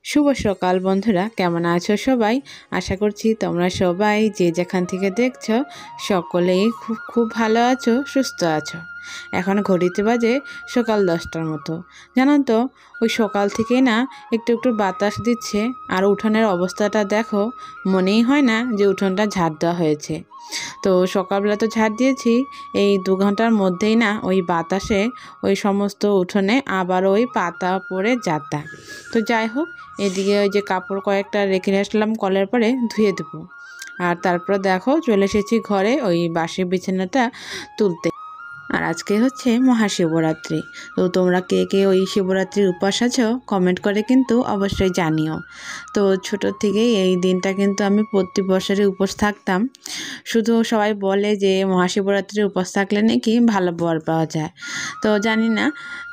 শুভ সকাল বন্ধুরা, কেমন আছো সবাই? আশা করছি তোমরা সবাই যে যেখান থেকে দেখছো সকলেই খুব খুব ভালো আছো, সুস্থ আছো। এখন ঘড়িতে বাজে সকাল 10টার মতো। জানো তো, ওই সকাল থেকেই না একটু একটু বাতাস দিচ্ছে, আর উঠোনের অবস্থাটা দেখো, মনেই হয় না যে উঠোনটা ঝাড় দেওয়া হয়েছে। তো সকালবেলা তো ঝাড় দিয়েছি, এই 2 ঘন্টার মধ্যেই না ওই বাতাসে ওই সমস্ত উঠোনে আবার ওই পাতা পড়ে যাতা। তো যাই হোক, এদিকে ওই যে কাপড় কয়েকটা রেখে আসলাম, কলের পরে ধুয়ে দেবো। আর তারপর দেখো চলে এসেছি ঘরে ওই বাসি বিছানাটা তুলতে। আর আজকে হচ্ছে মহাশিবরাত্রি। তো তোমরা কে কে ওই শিবরাত্রির উপবাস আছো কমেন্ট করে কিন্তু অবশ্যই জানিও। তো ছোট থেকেই এই দিনটা কিন্তু আমি প্রতি বছরই উপোস থাকতাম। শুধু সবাই বলে যে মহাশিবরাত্রির উপোস থাকলে নাকি ভালো বর পাওয়া যায়। তো জানি না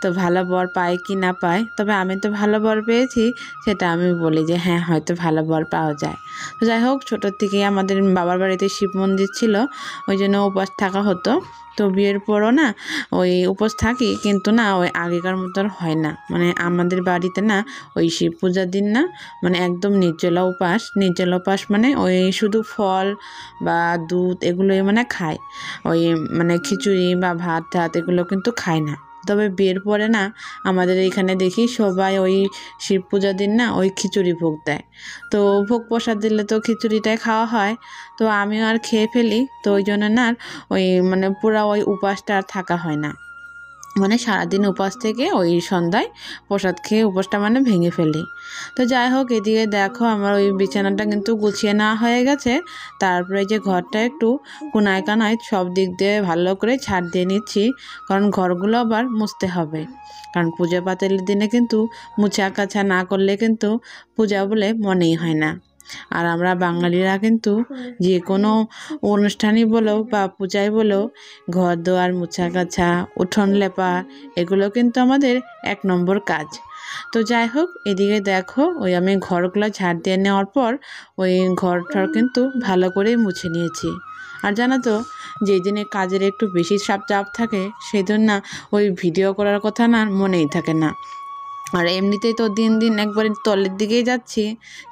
তো ভালো বর পায় কি না পায়, তবে আমি তো ভালো বর পেয়েছি, সেটা আমি বলি যে হ্যাঁ, হয়তো ভালো বর পাওয়া যায়। তো যাই হোক, ছোটোর থেকেই আমাদের বাবার বাড়িতে শিব মন্দির ছিল, ওই জন্য উপোস থাকা হতো। তো বিয়ের পরও না ওই উপোস থাকি, কিন্তু না ওই আগেকার মতো আর হয় না। মানে আমাদের বাড়িতে না ওই শিব পূজার দিন না, মানে একদম নির্জলা উপাস মানে ওই শুধু ফল বা দুধ এগুলোই মানে খায়। ওই মানে খিচুড়ি বা ভাত টাত এগুলো কিন্তু খায় না। তবে বিয়ের পরে না আমাদের এইখানে দেখি সবাই ওই শিব পূজার দিন না ওই খিচুড়ি ভোগ দেয়। তো ভোগ প্রসাদ দিলে তো খিচুড়িটাই খাওয়া হয়। তো আমিও আর খেয়ে ফেলি। তো ওই জন্য না ওই মানে পুরা ওই উপাসটা আর থাকা হয় না। মানে সারাদিন উপাস থেকে ওই সন্ধ্যায় প্রসাদ খেয়ে উপোসটা মানে ভেঙে ফেলি। তো যাই হোক, এদিকে দেখো আমার ওই বিছানাটা কিন্তু গুছিয়ে নেওয়া হয়ে গেছে। তারপরে যে ঘরটা একটু কোনায় কানায় সব দিক দিয়ে ভালো করে ঝাড় দিয়ে নিচ্ছি, কারণ ঘরগুলো আবার মুছতে হবে। কারণ পূজা পাতিলের দিনে কিন্তু মুছা কাছা না করলে কিন্তু পূজা বলে মনেই হয় না। আর আমরা বাঙালিরা কিন্তু যে কোনো অনুষ্ঠানই বলো বা পূজায় বলো, ঘর দোয়ার মোছা কাছা, উঠোন লেপা এগুলো কিন্তু আমাদের 1 নম্বর কাজ। তো যাই হোক, এদিকে দেখো ওই আমি ঘরগুলো ঝাড় দিয়ে নেওয়ার পর ওই ঘরটার কিন্তু ভালো করে মুছে নিয়েছি। আর জানো তো, যেই দিনে কাজের একটু বেশি চাপ থাকে সেই না ওই ভিডিও করার কথা না মনেই থাকে না। আর এমনিতেই তো দিন দিন একবারে তলের দিকেই যাচ্ছি,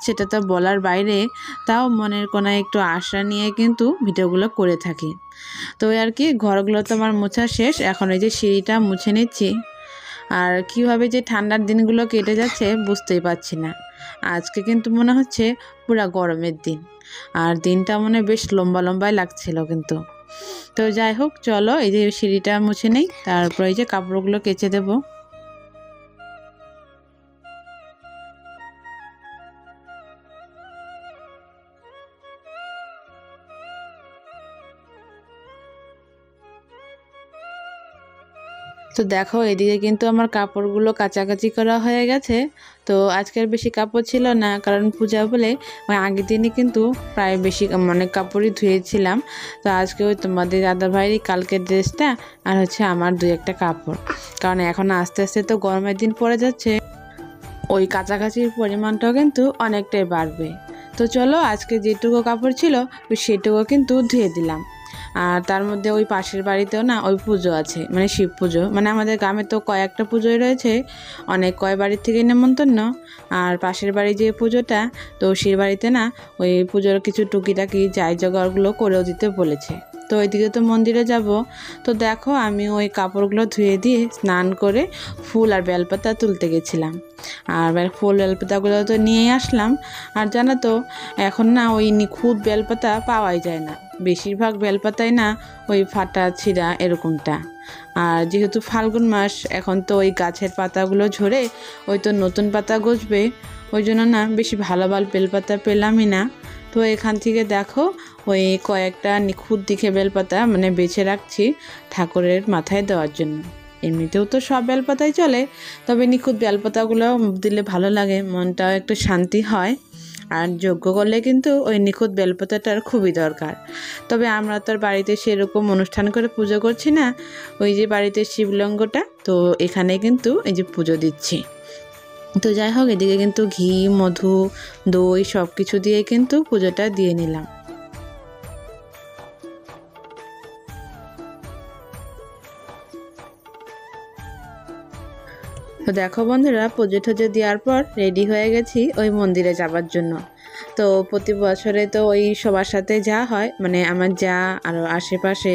সেটা তো বলার বাইরে। তাও মনের কোনায় একটু আশা নিয়ে কিন্তু ভিডিওগুলো করে থাকি। তো আর কি, ঘরগুলো তো আমার মোছা শেষ, এখন এই যে সিঁড়িটা মুছে নিচ্ছি। আর কিভাবে যে ঠান্ডার দিনগুলো কেটে যাচ্ছে বুঝতেই পারছি না। আজকে কিন্তু মনে হচ্ছে পুরা গরমের দিন, আর দিনটা মনে বেশ লম্বা লম্বাই লাগছিল কিন্তু। তো যাই হোক, চলো এই যে সিঁড়িটা মুছে নেই, তারপর এই যে কাপড়গুলো কেচে দেবো। তো দেখো, এদিকে কিন্তু আমার কাপড়গুলো কাচাকাচি করা হয়ে গেছে। তো আজকের বেশি কাপড় ছিল না, কারণ পূজা বলে ওই আগের দিনই কিন্তু প্রায় বেশি মানে কাপড়ই ধুয়েছিলাম। তো আজকে ওই তোমাদের দাদা ভাইয়েরই কালকের ড্রেসটা আর হচ্ছে আমার 2-1টা কাপড়, কারণ এখন আস্তে আস্তে তো গরমের দিন পড়ে যাচ্ছে, ওই কাছাকাছির পরিমাণটাও কিন্তু অনেকটাই বাড়বে। তো চলো, আজকে যেটুকু কাপড় ছিল সেটুকু কিন্তু ধুয়ে দিলাম। আর তার মধ্যে ওই পাশের বাড়িতেও না ওই পুজো আছে, মানে শিব পুজো। মানে আমাদের গ্রামে তো কয়েকটা পুজোই রয়েছে, কয় বাড়ির থেকে নেমন্তন্ন। আর পাশের বাড়ি যে পুজোটা, তো সেই বাড়িতে না ওই পুজোর কিছু টুকিটাকি যাই জোগাড়গুলো করেও দিতে বলেছে। তো ওইদিকে তো মন্দিরে যাব। তো দেখো, আমি ওই কাপড়গুলো ধুয়ে দিয়ে স্নান করে ফুল আর বেলপাতা তুলতে গেছিলাম। আর ফুল বেলপাতাগুলো তো নিয়েই আসলাম। আর জানো তো, এখন না ওই নিখুঁত বেলপাতা পাওয়াই যায় না, বেশিরভাগ বেলপাতাই না ওই ফাটা ছিঁড়া এরকমটা। আর যেহেতু ফাল্গুন মাস, এখন তো ওই গাছের পাতাগুলো ঝরে ওই তো নতুন পাতা গজবে, ওই জন্য না বেশি ভালো বেলপাতা পেলামই না। তো এখান থেকে দেখো ওই কয়েকটা নিখুঁত দিকে বেলপাতা মানে বেছে রাখছি ঠাকুরের মাথায় দেওয়ার জন্য। এমনিতেও তো সব বেলপাতাই চলে, তবে নিখুঁত বেলপাতাগুলো দিলে ভালো লাগে, মনটাও একটু শান্তি হয়। আর যজ্ঞ করলে কিন্তু ওই নিখুঁত বেলপাতাটার খুবই দরকার। তবে আমরা তো আর বাড়িতে সেরকম অনুষ্ঠান করে পুজো করছি না, ওই যে বাড়িতে শিবলিঙ্গটা, তো এখানে কিন্তু এই যে পুজো দিচ্ছি। তো যাই হোক, এদিকে কিন্তু ঘি, মধু, দই সব কিছু দিয়ে কিন্তু পুজোটা দিয়ে নিলাম। তো দেখো বন্ধুরা, পুজো টুজো দেওয়ার পর রেডি হয়ে গেছি ওই মন্দিরে যাবার জন্য। তো প্রতি বছরে তো ওই সবার সাথে যা হয়, মানে আমার যা আরও আশেপাশে,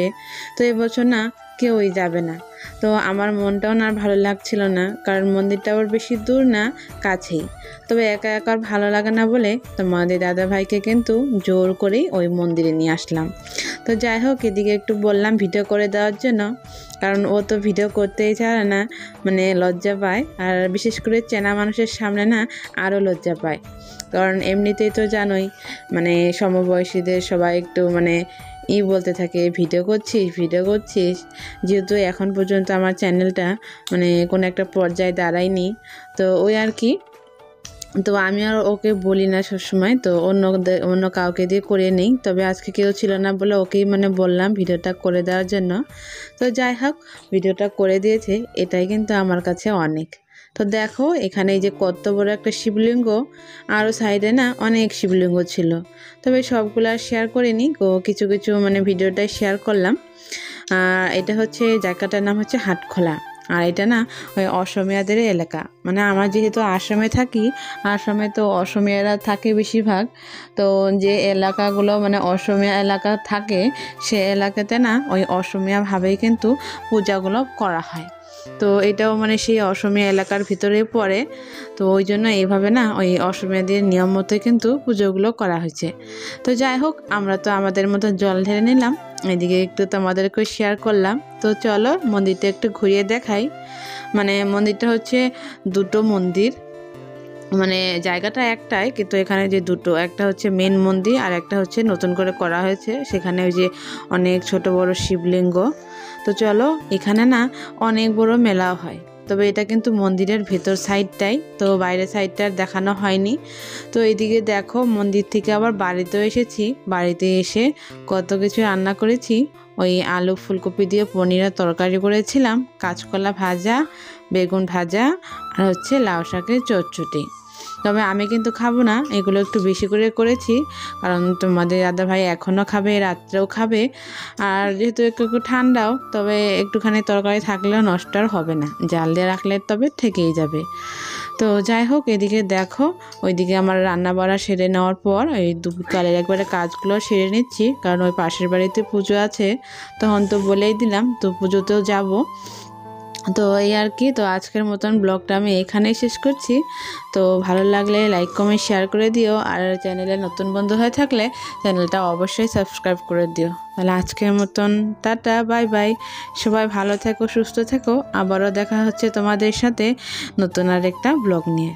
তো এবছর না কেউই যাবে না। তো আমার মনটাও না ভালো লাগছিল না, কারণ মন্দিরটা ওর বেশি দূর না, কাছেই। তবে একা একা ভালো লাগে না বলে তোমাদের দাদা ভাইকে কিন্তু জোর করেই ওই মন্দিরে নিয়ে আসলাম। তো যাই হোক, এদিকে একটু বললাম ভিডিও করে দেওয়ার জন্য, কারণ ও তো ভিডিও করতেই চায় না, মানে লজ্জা পায়। আর বিশেষ করে চেনা মানুষের সামনে না আরও লজ্জা পায়, কারণ এমনিতেই তো জানোই, মানে সমবয়সীদের সবাই একটু মানে বলতে থাকে ভিডিও করছিস। যেহেতু এখন পর্যন্ত আমার চ্যানেলটা মানে কোনো একটা পর্যায়ে দাঁড়ায়নি, তো ওই আর কি। তো আমি আর ওকে বলি না সবসময়, তো অন্য কাউকে দিয়ে করে নিই। তবে আজকে কেউ ছিল না বলে ওকেই মানে বললাম ভিডিওটা করে দেওয়ার জন্য। তো যাই হোক, ভিডিওটা করে দিয়েছে, এটাই কিন্তু আমার কাছে অনেক। তো দেখো এখানে এই যে কত বড় একটা শিবলিঙ্গ, আরও সাইডে না অনেক শিবলিঙ্গ ছিল। তবে সবগুলো আর শেয়ার করিনি, কিছু কিছু মানে ভিডিওটাই শেয়ার করলাম। এটা হচ্ছে জায়গাটার নাম হচ্ছে হাটখোলা। আর এটা না ওই অসমীয়াদের এলাকা, মানে আমার যেহেতু আসামে থাকি, আসামে তো অসমীয়ারা থাকে বেশিরভাগ। তো যে এলাকাগুলো মানে অসমীয়া এলাকা থাকে, সে এলাকাতে না ওই অসমীয়াভাবেই কিন্তু পূজাগুলো করা হয়। তো এটাও মানে সেই অসমীয়া এলাকার ভিতরে পড়ে। তো ওই জন্য এইভাবে না ওই অসমীয়াদের নিয়ম মতোই কিন্তু পুজোগুলো করা হয়েছে। তো যাই হোক, আমরা তো আমাদের মতো জল ঢেলে নিলাম, এদিকে একটু তোমাদেরকে শেয়ার করলাম। তো চলো মন্দিরটা একটু ঘুরিয়ে দেখাই। মানে মন্দিরটা হচ্ছে দুটো মন্দির, মানে জায়গাটা একটাই, কিন্তু এখানে যে দুটো, একটা হচ্ছে মেন মন্দির আর একটা হচ্ছে নতুন করে করা হয়েছে, সেখানে ওই যে অনেক ছোট বড় শিবলিঙ্গ। তো চলো, এখানে না অনেক বড় মেলাও হয়। তবে এটা কিন্তু মন্দিরের ভেতর সাইডটাই, তো বাইরের সাইডটা দেখানো হয়নি। তো এইদিকে দেখো, মন্দির থেকে আবার বাড়িতেও এসেছি। বাড়িতে এসে কত কিছু রান্না করেছি। ওই আলু ফুলকপি দিয়ে পনিরের তরকারি করেছিলাম, কাঁচকলা ভাজা, বেগুন ভাজা, আর হচ্ছে লাউ শাকের চটচটি। তবে আমি কিন্তু খাবো না, এগুলো একটু বেশি করে করেছি, কারণ তোমাদের দাদা ভাই এখনও খাবে, রাত্রেও খাবে। আর যেহেতু একটু একটু ঠান্ডাও, তবে একটুখানি তরকারি থাকলেও নষ্ট আর হবে না, জাল দিয়ে রাখলে তবে থেকেই যাবে। তো যাই হোক, এদিকে দেখো, ওইদিকে আমার রান্না বাড়া সেরে নেওয়ার পর এই দুপুরকালের একবারে কাজগুলো সেরে নিচ্ছি, কারণ ওই পাশের বাড়িতে পুজো আছে, তখন তো বলেই দিলাম, তো পুজোতেও যাব। তো এই আর কি। তো আজকের মতন ব্লগটা আমি এখানেই শেষ করছি। তো ভালো লাগলে লাইক কমেন্ট শেয়ার করে দিও, আর চ্যানেলে নতুন বন্ধু হয়ে থাকলে চ্যানেলটা অবশ্যই সাবস্ক্রাইব করে দিও। তাহলে আজকের মতন টাটা, বাই বাই। সবাই ভালো থেকো, সুস্থ থেকো। আবারও দেখা হচ্ছে তোমাদের সাথে নতুন আর একটা ব্লগ নিয়ে।